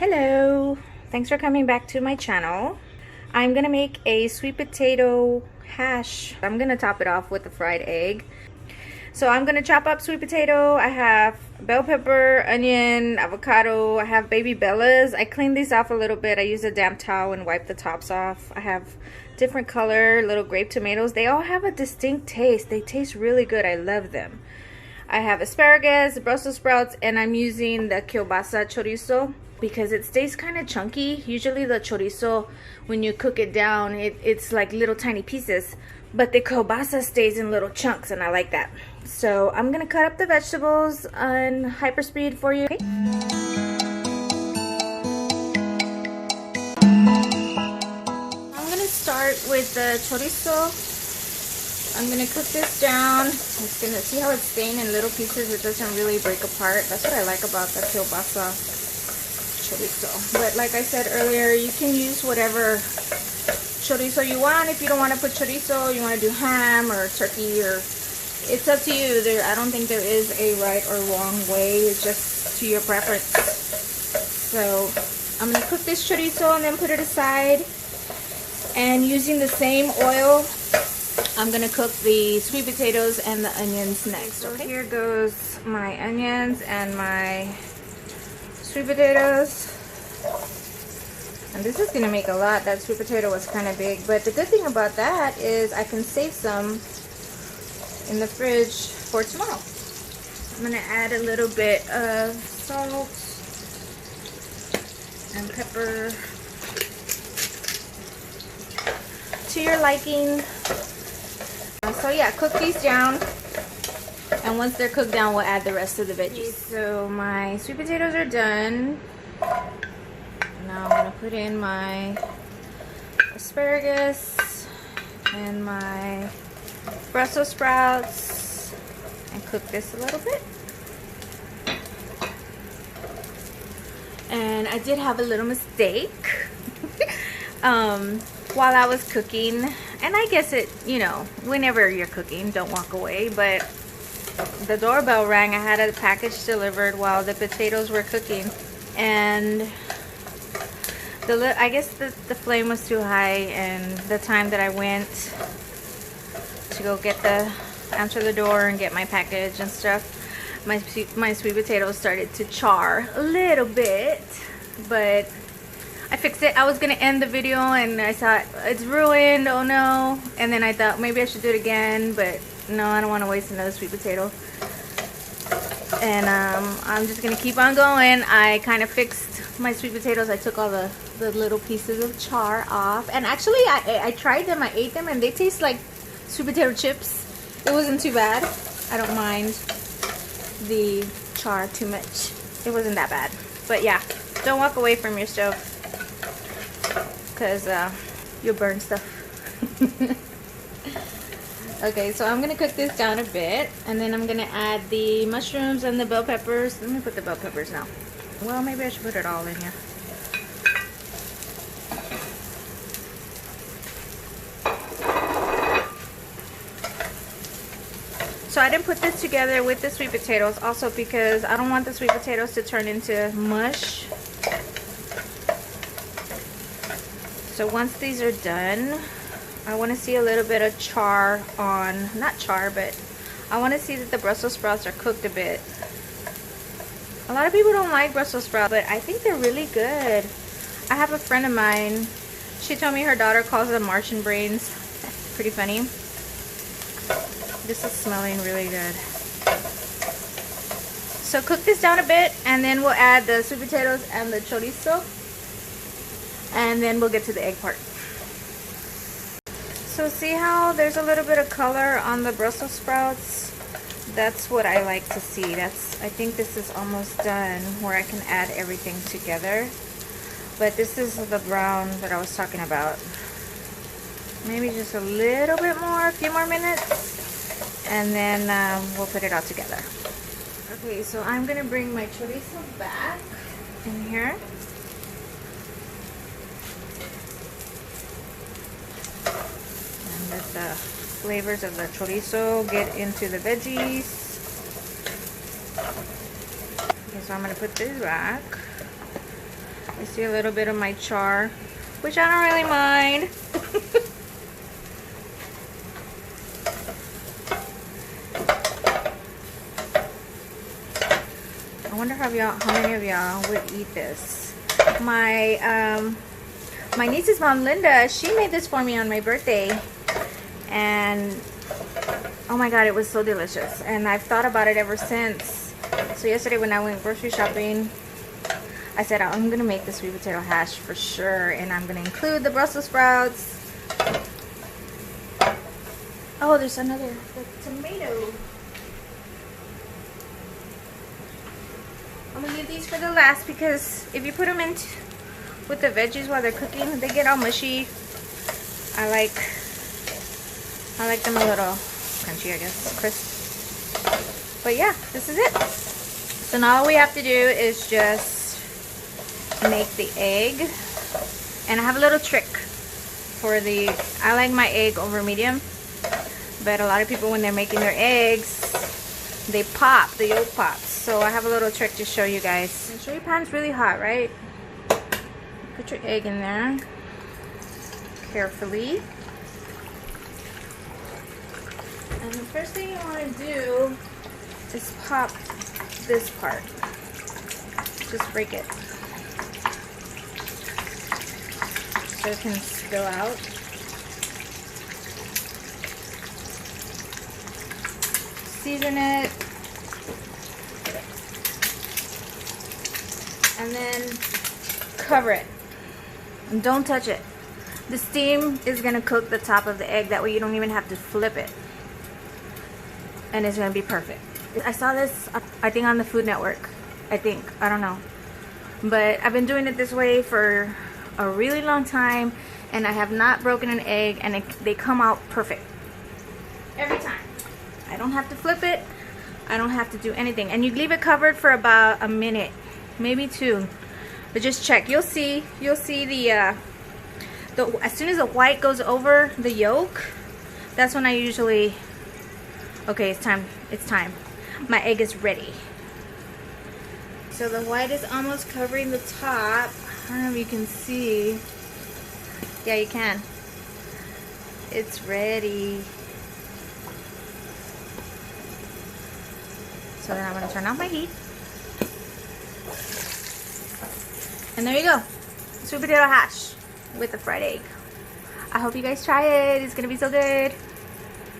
Hello, thanks for coming back to my channel. I'm gonna make a sweet potato hash. I'm gonna top it off with a fried egg. So I'm gonna chop up sweet potato. I have bell pepper, onion, avocado. I have baby bellas. I cleaned these off a little bit. I used a damp towel and wiped the tops off. I have different color little grape tomatoes. They all have a distinct taste. They taste really good. I love them. I have asparagus, Brussels sprouts, and I'm using the kielbasa chorizo because it stays kind of chunky. Usually the chorizo, when you cook it down, it's like little tiny pieces, but the kielbasa stays in little chunks, and I like that. So I'm gonna cut up the vegetables on hyperspeed for you. Okay. I'm gonna start with the chorizo. I'm gonna cook this down. It's gonna see how it's stained in little pieces. It doesn't really break apart. That's what I like about the kielbasa chorizo. But like I said earlier, you can use whatever chorizo you want. If you don't want to put chorizo, you want to do ham or turkey, or it's up to you. I don't think there is a right or wrong way. It's just to your preference. So I'm gonna cook this chorizo and then put it aside. And using the same oil, I'm gonna cook the sweet potatoes and the onions next. So here goes my onions and my sweet potatoes. And this is gonna make a lot. That sweet potato was kind of big, but the good thing about that is I can save some in the fridge for tomorrow. I'm gonna add a little bit of salt and pepper to your liking. So yeah, cook these down, and once they're cooked down, we'll add the rest of the veggies. So my sweet potatoes are done. Now I'm gonna put in my asparagus and my Brussels sprouts and cook this a little bit. And I did have a little mistake while I was cooking, and I guess it, you know, whenever you're cooking, don't walk away, but the doorbell rang. I had a package delivered while the potatoes were cooking, and I guess the flame was too high, and the time that I went to go answer the door and get my package and stuff, my sweet potatoes started to char a little bit, but I fixed it. I was gonna end the video and I thought it's ruined, oh no, and then I thought maybe I should do it again, but no, I don't want to waste another sweet potato. And I'm just gonna keep on going. I kind of fixed my sweet potatoes. I took all the little pieces of char off, and actually I tried them, I ate them, and they taste like sweet potato chips. It wasn't too bad. I don't mind the char too much. It wasn't that bad. But yeah, don't walk away from your stove, because you'll burn stuff. Okay, so I'm gonna cook this down a bit, and then I'm gonna add the mushrooms and the bell peppers. Let me put the bell peppers now. Well, maybe I should put it all in here. So I didn't put this together with the sweet potatoes, also because I don't want the sweet potatoes to turn into mush. So once these are done, I want to see a little bit of char on, not char, but I want to see that the Brussels sprouts are cooked a bit. A lot of people don't like Brussels sprouts, but I think they're really good. I have a friend of mine, she told me her daughter calls them Martian brains. Pretty funny. This is smelling really good. So cook this down a bit, and then we'll add the sweet potatoes and the chorizo, and then we'll get to the egg part. So see how there's a little bit of color on the Brussels sprouts? That's what I like to see. I think this is almost done, where I can add everything together. But this is the brown that I was talking about. Maybe just a little bit more, a few more minutes, and then we'll put it all together. Okay, so I'm gonna bring my chorizo back in here. And let the flavors of the chorizo get into the veggies. Okay, so I'm gonna put this back. See a little bit of my char, which I don't really mind. I wonder how many of y'all would eat this. My niece's mom, Linda, she made this for me on my birthday, and oh my god, it was so delicious, and I've thought about it ever since. So yesterday when I went grocery shopping, I said I'm gonna make the sweet potato hash for sure, and I'm gonna include the Brussels sprouts. Oh, there's another tomato. I'm gonna leave these for the last because if you put them in with the veggies while they're cooking, they get all mushy. I like them a little crunchy, I guess, crisp. But yeah, this is it. So now all we have to do is just make the egg. And I have a little trick for I like my egg over medium. But a lot of people, when they're making their eggs, they pop, the yolk pops. So I have a little trick to show you guys. Make sure your pan's really hot, right? Put your egg in there carefully. And the first thing you want to do is pop this part. Just break it so it can spill out. Season it. And then cover it. And don't touch it. The steam is going to cook the top of the egg. That way you don't even have to flip it. And it's going to be perfect. I saw this, I think, on the Food Network. I don't know. But I've been doing it this way for a really long time. And I have not broken an egg. And they come out perfect. Every time. I don't have to flip it. I don't have to do anything. And you leave it covered for about a minute. Maybe 2. But just check. You'll see the as soon as the white goes over the yolk, that's when I usually, okay, it's time. My egg is ready. So the white is almost covering the top. I don't know if you can see. Yeah, you can. It's ready. So then I'm going to turn off my heat. And there you go. Sweet potato hash with a fried egg. I hope you guys try it. It's going to be so good.